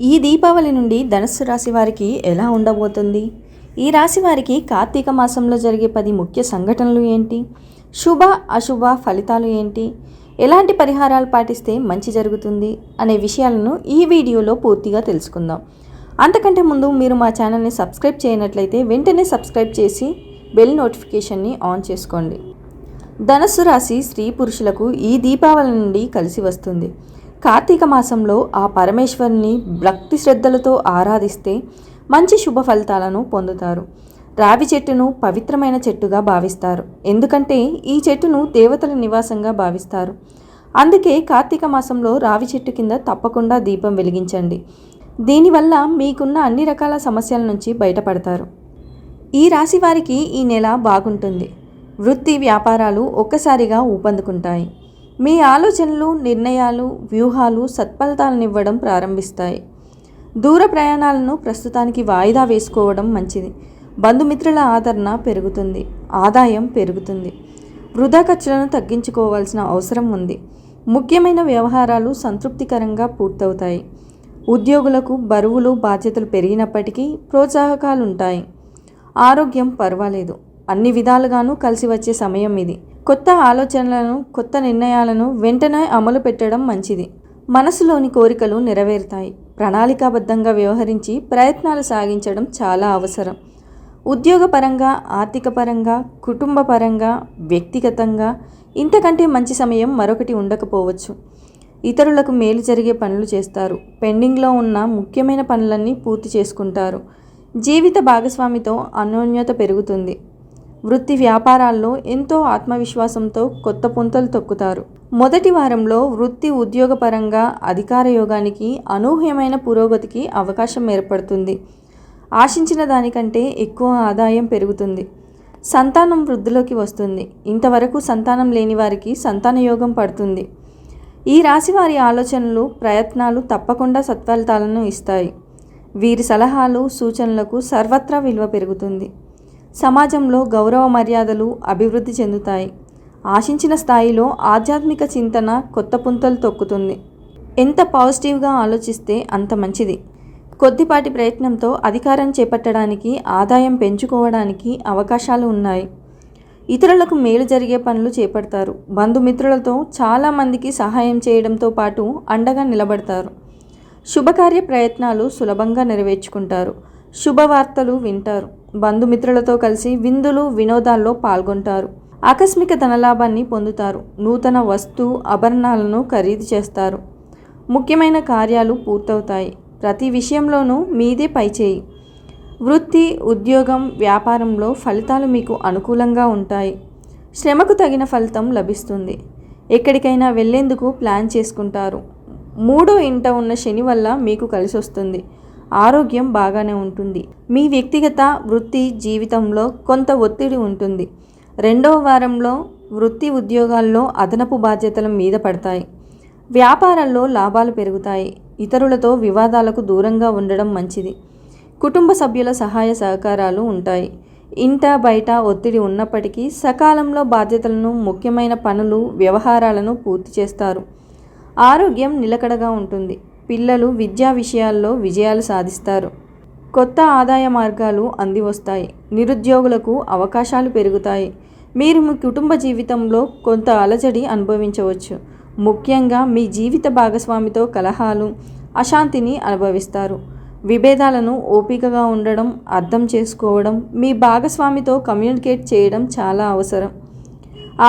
ఈ దీపావళి నుండి ధనుస్సు రాశి వారికి ఎలా ఉండబోతుంది? ఈ రాశి వారికి కార్తీక మాసంలో జరిగే 10 ముఖ్య సంఘటనలు ఏంటి? శుభ అశుభ ఫలితాలు ఏంటి? ఎలాంటి పరిహారాలు పాటిస్తే మంచి జరుగుతుంది అనే విషయాలను ఈ వీడియోలో పూర్తిగా తెలుసుకుందాం. అంతకంటే ముందు మీరు మా ఛానల్ని సబ్స్క్రైబ్ చేయనట్లయితే వెంటనే సబ్స్క్రైబ్ చేసి బెల్ నోటిఫికేషన్ని ఆన్ చేసుకోండి. ధనుస్సు రాశి స్త్రీ పురుషులకు ఈ దీపావళి నుండి కలిసి వస్తుంది. కార్తీక మాసంలో ఆ పరమేశ్వరుని భక్తి శ్రద్ధలతో ఆరాధిస్తే మంచి శుభ ఫలితాలను పొందుతారు. రావి చెట్టును పవిత్రమైన చెట్టుగా భావిస్తారు. ఎందుకంటే ఈ చెట్టును దేవతల నివాసంగా భావిస్తారు. అందుకే కార్తీక మాసంలో రావి చెట్టు కింద తప్పకుండా దీపం వెలిగించండి. దీనివల్ల మీకున్న అన్ని రకాల సమస్యల నుంచి బయటపడతారు. ఈ రాశి వారికి ఈ నెల బాగుంటుంది. వృత్తి వ్యాపారాలు ఒక్కసారిగా ఊపందుకుంటాయి. మీ ఆలోచనలు, నిర్ణయాలు, వ్యూహాలు సత్ఫలితాలనివ్వడం ప్రారంభిస్తాయి. దూర ప్రయాణాలను ప్రస్తుతానికి వాయిదా వేసుకోవడం మంచిది. బంధుమిత్రుల ఆదరణ పెరుగుతుంది. ఆదాయం పెరుగుతుంది. వృధా ఖర్చులను తగ్గించుకోవాల్సిన అవసరం ఉంది. ముఖ్యమైన వ్యవహారాలు సంతృప్తికరంగా పూర్తవుతాయి. ఉద్యోగులకు బరువులు, బాధ్యతలు పెరిగినప్పటికీ ప్రోత్సాహకాలుంటాయి. ఆరోగ్యం పర్వాలేదు. అన్ని విధాలుగానూ కలిసి వచ్చే సమయం ఇది. కొత్త ఆలోచనలను, కొత్త నిర్ణయాలను వెంటనే అమలు పెట్టడం మంచిది. మనసులోని కోరికలు నెరవేరుతాయి. ప్రణాళికాబద్ధంగా వ్యవహరించి ప్రయత్నాలు సాగించడం చాలా అవసరం. ఉద్యోగపరంగా, ఆర్థిక పరంగా, కుటుంబ పరంగా, వ్యక్తిగతంగా ఇంతకంటే మంచి సమయం మరొకటి ఉండకపోవచ్చు. ఇతరులకు మేలు జరిగే పనులు చేస్తారు. పెండింగ్లో ఉన్న ముఖ్యమైన పనులన్నీ పూర్తి చేసుకుంటారు. జీవిత భాగస్వామితో అన్యోన్యత పెరుగుతుంది. వృత్తి వ్యాపారాల్లో ఎంతో ఆత్మవిశ్వాసంతో కొత్త పుంతలు తొక్కుతారు. మొదటి వారంలో వృత్తి ఉద్యోగపరంగా అధికార యోగానికి, అనూహ్యమైన పురోగతికి అవకాశం ఏర్పడుతుంది. ఆశించిన దానికంటే ఎక్కువ ఆదాయం పెరుగుతుంది. సంతానం వృద్ధిలోకి వస్తుంది. ఇంతవరకు సంతానం లేని వారికి సంతాన యోగం పడుతుంది. ఈ రాశి వారి ఆలోచనలు, ప్రయత్నాలు తప్పకుండా సత్ఫలితాలను ఇస్తాయి. వీరి సలహాలు, సూచనలకు సర్వత్రా విలువ పెరుగుతుంది. సమాజంలో గౌరవ మర్యాదలు అభివృద్ధి చెందుతాయి. ఆశించిన స్థాయిలో ఆధ్యాత్మిక చింతన కొత్త పుంతలు తొక్కుతుంది. ఎంత పాజిటివ్గా ఆలోచిస్తే అంత మంచిది. కొద్దిపాటి ప్రయత్నంతో అధికారం చేపట్టడానికి, ఆదాయం పెంచుకోవడానికి అవకాశాలు ఉన్నాయి. ఇతరులకు మేలు జరిగే పనులు చేపడతారు. బంధుమిత్రులతో చాలామందికి సహాయం చేయడంతో పాటు అండగా నిలబడతారు. శుభకార్య ప్రయత్నాలు సులభంగా నెరవేర్చుకుంటారు. శుభవార్తలు వింటారు. బంధుమిత్రులతో కలిసి విందులు, వినోదాల్లో పాల్గొంటారు. ఆకస్మిక ధనలాభాన్ని పొందుతారు. నూతన వస్తు ఆభరణాలను ఖరీదు చేస్తారు. ముఖ్యమైన కార్యాలు పూర్తవుతాయి. ప్రతి విషయంలోనూ మీదే పైచేయి. వృత్తి, ఉద్యోగం, వ్యాపారంలో ఫలితాలు మీకు అనుకూలంగా ఉంటాయి. శ్రమకు తగిన ఫలితం లభిస్తుంది. ఎక్కడికైనా వెళ్లేందుకు ప్లాన్ చేసుకుంటారు. 3వ ఇంట ఉన్న శని వల్ల మీకు కలిసొస్తుంది. ఆరోగ్యం బాగానే ఉంటుంది. మీ వ్యక్తిగత, వృత్తి జీవితంలో కొంత ఒత్తిడి ఉంటుంది. 2వ వారంలో వృత్తి ఉద్యోగాల్లో అదనపు బాధ్యతల మీద పడతాయి. వ్యాపారాల్లో లాభాలు పెరుగుతాయి. ఇతరులతో వివాదాలకు దూరంగా ఉండడం మంచిది. కుటుంబ సభ్యుల సహాయ సహకారాలు ఉంటాయి. ఇంట బయట ఒత్తిడి ఉన్నప్పటికీ సకాలంలో బాధ్యతలను, ముఖ్యమైన పనులు, వ్యవహారాలను పూర్తి చేస్తారు. ఆరోగ్యం నిలకడగా ఉంటుంది. పిల్లలు విద్యా విషయాల్లో విజయాలు సాధిస్తారు. కొత్త ఆదాయ మార్గాలు అందివస్తాయి. నిరుద్యోగులకు అవకాశాలు పెరుగుతాయి. మీరు మీ కుటుంబ జీవితంలో కొంత అలజడి అనుభవించవచ్చు. ముఖ్యంగా మీ జీవిత భాగస్వామితో కలహాలు, అశాంతిని అనుభవిస్తారు. విభేదాలను ఓపికగా ఉండడం, అర్థం చేసుకోవడం, మీ భాగస్వామితో కమ్యూనికేట్ చేయడం చాలా అవసరం.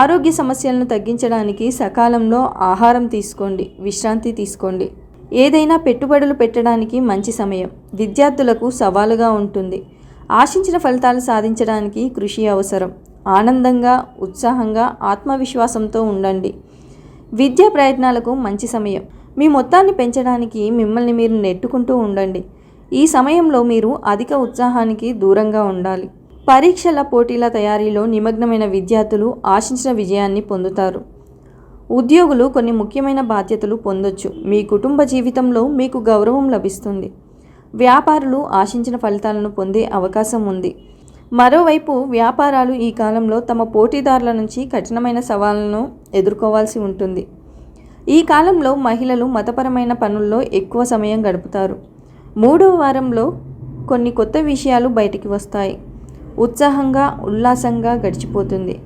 ఆరోగ్య సమస్యలను తగ్గించడానికి సకాలంలో ఆహారం తీసుకోండి, విశ్రాంతి తీసుకోండి. ఏదైనా పెట్టుబడులు పెట్టడానికి మంచి సమయం. విద్యార్థులకు సవాలుగా ఉంటుంది. ఆశించిన ఫలితాలు సాధించడానికి కృషి అవసరం. ఆనందంగా, ఉత్సాహంగా, ఆత్మవిశ్వాసంతో ఉండండి. విద్యా ప్రయత్నాలకు మంచి సమయం. మీ మొత్తాన్ని పెంచడానికి మిమ్మల్ని మీరు నెట్టుకుంటూ ఉండండి. ఈ సమయంలో మీరు అధిక ఉత్సాహానికి దూరంగా ఉండాలి. పరీక్షల, పోటీల తయారీలో నిమగ్నమైన విద్యార్థులు ఆశించిన విజయాన్ని పొందుతారు. ఉద్యోగులు కొన్ని ముఖ్యమైన బాధ్యతలు పొందొచ్చు. మీ కుటుంబ జీవితంలో మీకు గౌరవం లభిస్తుంది. వ్యాపారులు ఆశించిన ఫలితాలను పొందే అవకాశం ఉంది. మరోవైపు వ్యాపారాలు ఈ కాలంలో తమ పోటీదారుల నుంచి కఠినమైన సవాళ్లను ఎదుర్కోవాల్సి ఉంటుంది. ఈ కాలంలో మహిళలు మతపరమైన పనుల్లో ఎక్కువ సమయం గడుపుతారు. 3వ వారంలో కొన్ని కొత్త విషయాలు బయటికి వస్తాయి. ఉత్సాహంగా ఉల్లాసంగా గడిచిపోతుంది.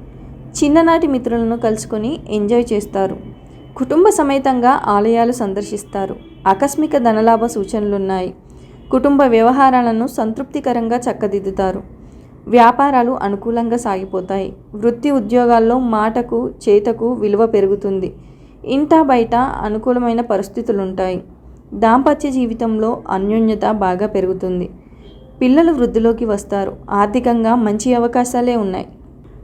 చిన్ననాటి మిత్రులను కలుసుకొని ఎంజాయ్ చేస్తారు. కుటుంబ సమేతంగా ఆలయాలు సందర్శిస్తారు. ఆకస్మిక ధనలాభ సూచనలున్నాయి. కుటుంబ వ్యవహారాలను సంతృప్తికరంగా చక్కదిద్దుతారు. వ్యాపారాలు అనుకూలంగా సాగిపోతాయి. వృత్తి ఉద్యోగాల్లో మాటకు చేతకు విలువ పెరుగుతుంది. ఇంటా బయట అనుకూలమైన పరిస్థితులుంటాయి. దాంపత్య జీవితంలో అన్యోన్యత బాగా పెరుగుతుంది. పిల్లలు వృద్ధిలోకి వస్తారు. ఆర్థికంగా మంచి అవకాశాలే ఉన్నాయి.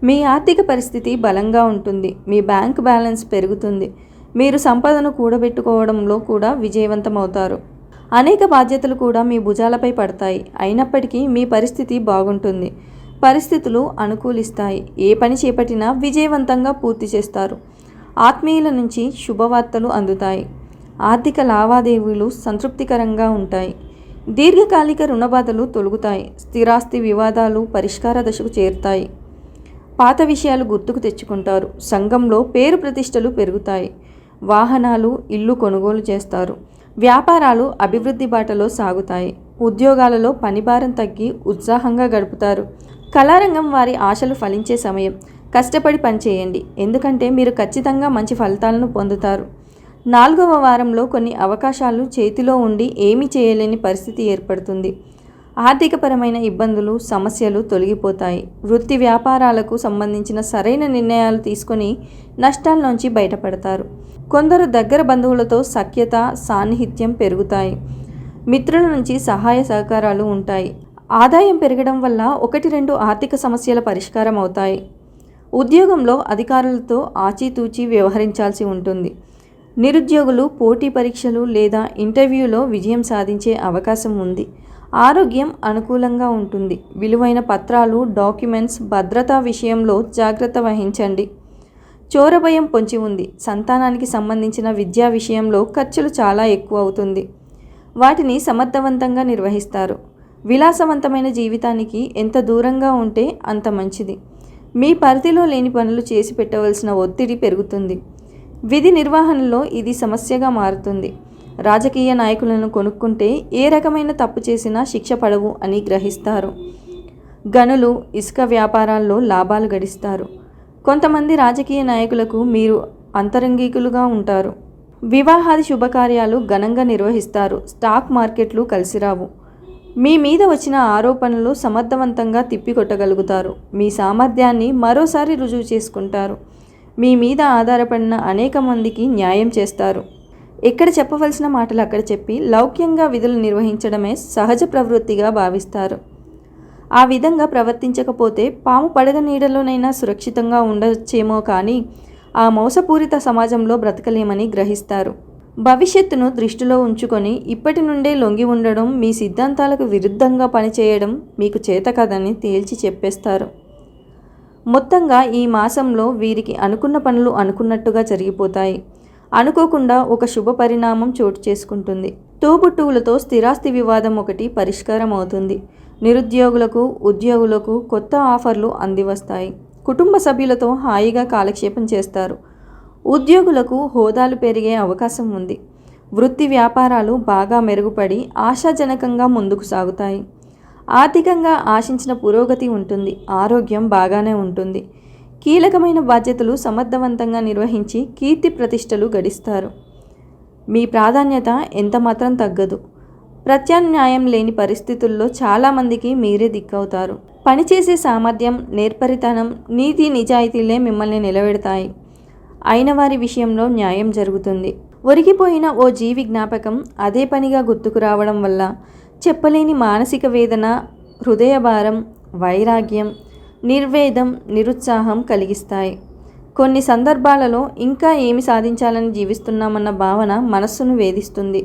మీ ఆర్థిక పరిస్థితి బలంగా ఉంటుంది. మీ బ్యాంక్ బ్యాలెన్స్ పెరుగుతుంది. మీరు సంపదను కూడబెట్టుకోవడంలో కూడా విజయవంతమవుతారు. అనేక బాధ్యతలు కూడా మీ భుజాలపై పడతాయి. అయినప్పటికీ మీ పరిస్థితి బాగుంటుంది. పరిస్థితులు అనుకూలిస్తాయి. ఏ పని చేపట్టినా విజయవంతంగా పూర్తి చేస్తారు. ఆత్మీయుల నుంచి శుభవార్తలు అందుతాయి. ఆర్థిక లావాదేవీలు సంతృప్తికరంగా ఉంటాయి. దీర్ఘకాలిక రుణబాధలు తొలగుతాయి. స్థిరాస్తి వివాదాలు పరిష్కార దశకు చేరుతాయి. పాత విషయాలు గుర్తుకు తెచ్చుకుంటారు. సంఘంలో పేరు ప్రతిష్టలు పెరుగుతాయి. వాహనాలు, ఇల్లు కొనుగోలు చేస్తారు. వ్యాపారాలు అభివృద్ధి బాటలో సాగుతాయి. ఉద్యోగాలలో పనిభారం తగ్గి ఉత్సాహంగా గడుపుతారు. కళారంగం వారి ఆశలు ఫలించే సమయం. కష్టపడి పనిచేయండి, ఎందుకంటే మీరు ఖచ్చితంగా మంచి ఫలితాలను పొందుతారు. 4వ వారంలో కొన్ని అవకాశాలు చేతిలో ఉండి ఏమీ చేయలేని పరిస్థితి ఏర్పడుతుంది. ఆర్థికపరమైన ఇబ్బందులు, సమస్యలు తొలగిపోతాయి. వృత్తి వ్యాపారాలకు సంబంధించిన సరైన నిర్ణయాలు తీసుకొని నష్టాల నుంచి బయటపడతారు. కొందరు దగ్గర బంధువులతో సఖ్యత, సాన్నిహిత్యం పెరుగుతాయి. మిత్రుల నుంచి సహాయ సహకారాలు ఉంటాయి. ఆదాయం పెరగడం వల్ల 1-2 ఆర్థిక సమస్యల పరిష్కారం అవుతాయి. ఉద్యోగంలో అధికారులతో ఆచితూచి వ్యవహరించాల్సి ఉంటుంది. నిరుద్యోగులు పోటీ పరీక్షలు లేదా ఇంటర్వ్యూలో విజయం సాధించే అవకాశం ఉంది. ఆరోగ్యం అనుకూలంగా ఉంటుంది. విలువైన పత్రాలు, డాక్యుమెంట్స్ భద్రతా విషయంలో జాగ్రత్త వహించండి. చోరభయం పొంచి ఉంది. సంతానానికి సంబంధించిన విద్యా విషయంలో ఖర్చులు చాలా ఎక్కువ అవుతుంది. వాటిని సమర్థవంతంగా నిర్వహిస్తారు. విలాసవంతమైన జీవితానికి ఎంత దూరంగా ఉంటే అంత మంచిది. మీ పరిధిలో లేని పనులు చేసి పెట్టవలసిన ఒత్తిడి పెరుగుతుంది. విధి నిర్వహణలో ఇది సమస్యగా మారుతుంది. రాజకీయ నాయకులను కొనుక్కుంటే ఏ రకమైన తప్పు చేసినా శిక్ష పడవు అని గ్రహిస్తారు. గనులు, ఇసుక వ్యాపారాల్లో లాభాలు గడిస్తారు. కొంతమంది రాజకీయ నాయకులకు మీరు అంతరంగికులుగా ఉంటారు. వివాహాది శుభకార్యాలు ఘనంగా నిర్వహిస్తారు. స్టాక్ మార్కెట్లు కలిసిరావు. మీ మీద వచ్చిన ఆరోపణలు సమర్థవంతంగా తిప్పికొట్టగలుగుతారు. మీ సామర్థ్యాన్ని మరోసారి రుజువు చేసుకుంటారు. మీ మీద ఆధారపడిన అనేక మందికి న్యాయం చేస్తారు. ఎక్కడ చెప్పవలసిన మాటలు అక్కడ చెప్పి లౌక్యంగా విధులు నిర్వహించడమే సహజ ప్రవృత్తిగా భావిస్తారు. ఆ విధంగా ప్రవర్తించకపోతే పాము పడగ నీడలోనైనా సురక్షితంగా ఉండవచ్చేమో కానీ ఆ మోసపూరిత సమాజంలో బ్రతకలేమని గ్రహిస్తారు. భవిష్యత్తును దృష్టిలో ఉంచుకొని ఇప్పటి నుండే లొంగి ఉండడం, మీ సిద్ధాంతాలకు విరుద్ధంగా పనిచేయడం మీకు చేత కదని తేల్చి చెప్పేస్తారు. మొత్తంగా ఈ మాసంలో వీరికి అనుకున్న పనులు అనుకున్నట్టుగా జరిగిపోతాయి. అనుకోకుండా ఒక శుభ పరిణామం చోటు చేసుకుంటుంది. తోబుట్టువులతో స్థిరాస్తి వివాదం ఒకటి పరిష్కారం అవుతుంది. నిరుద్యోగులకు, ఉద్యోగులకు కొత్త ఆఫర్లు అందివస్తాయి. కుటుంబ సభ్యులతో హాయిగా కాలక్షేపం చేస్తారు. ఉద్యోగులకు హోదాలు పెరిగే అవకాశం ఉంది. వృత్తి వ్యాపారాలు బాగా మెరుగుపడి ఆశాజనకంగా ముందుకు సాగుతాయి. ఆర్థికంగా ఆశించిన పురోగతి ఉంటుంది. ఆరోగ్యం బాగానే ఉంటుంది. కీలకమైన బాధ్యతలు సమర్థవంతంగా నిర్వహించి కీర్తి ప్రతిష్టలు గడిస్తారు. మీ ప్రాధాన్యత ఎంతమాత్రం తగ్గదు. ప్రత్యామ్నాయం లేని పరిస్థితుల్లో చాలామందికి మీరే దిక్కవుతారు. పనిచేసే సామర్థ్యం, నేర్పరితనం, నీతి నిజాయితీలే మిమ్మల్ని నిలబెడతాయి. అయిన వారి విషయంలో న్యాయం జరుగుతుంది. ఒరిగిపోయిన ఓ జీవి జ్ఞాపకం అదే పనిగా గుర్తుకు రావడం వల్ల చెప్పలేని మానసిక వేదన, హృదయ భారం, వైరాగ్యం, నిర్వేదం, నిరుత్సాహం కలిగిస్తాయి. కొన్ని సందర్భాలలో ఇంకా ఏమి సాధించాలని జీవిస్తున్నామన్న భావన మనస్సును వేధిస్తుంది.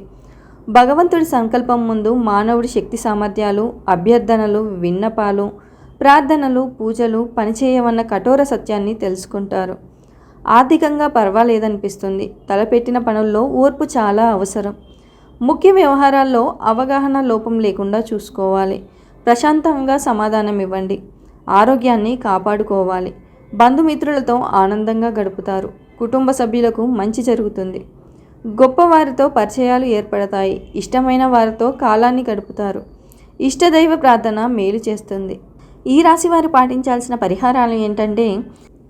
భగవంతుడి సంకల్పం ముందు మానవుడి శక్తి సామర్థ్యాలు, అభ్యర్థనలు, విన్నపాలు, ప్రార్థనలు, పూజలు పనిచేయవన్న కఠోర సత్యాన్ని తెలుసుకుంటారు. ఆర్థికంగా పర్వాలేదనిపిస్తుంది. తలపెట్టిన పనుల్లో ఓర్పు చాలా అవసరం. ముఖ్య వ్యవహారాల్లో అవగాహన లోపం లేకుండా చూసుకోవాలి. ప్రశాంతంగా సమాధానం ఇవ్వండి. ఆరోగ్యాన్ని కాపాడుకోవాలి. బంధుమిత్రులతో ఆనందంగా గడుపుతారు. కుటుంబ సభ్యులకు మంచి జరుగుతుంది. గొప్పవారితో పరిచయాలు ఏర్పడతాయి. ఇష్టమైన వారితో కాలాన్ని గడుపుతారు. ఇష్టదైవ ప్రార్థన మేలు చేస్తుంది. ఈ రాశి వారు పాటించాల్సిన పరిహారాలు ఏంటంటే,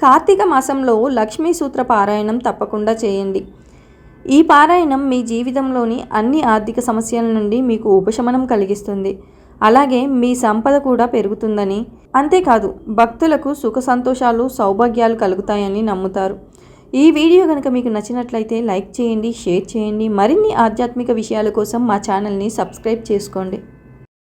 కార్తీక మాసంలో లక్ష్మీ సూత్ర పారాయణం తప్పకుండా చేయండి. ఈ పారాయణం మీ జీవితంలోని అన్ని ఆర్థిక సమస్యల నుండి మీకు ఉపశమనం కలిగిస్తుంది. అలాగే మీ సంపద కూడా పెరుగుతుందని, అంతేకాదు భక్తులకు సుఖ సంతోషాలు సౌభాగ్యాలు కలుగుతాయని నమ్ముతారు. ఈ వీడియో కనుక మీకు నచ్చినట్లయితే లైక్ చేయండి, షేర్ చేయండి. మరిన్ని ఆధ్యాత్మిక విషయాల కోసం మా ఛానల్ని సబ్స్క్రైబ్ చేసుకోండి.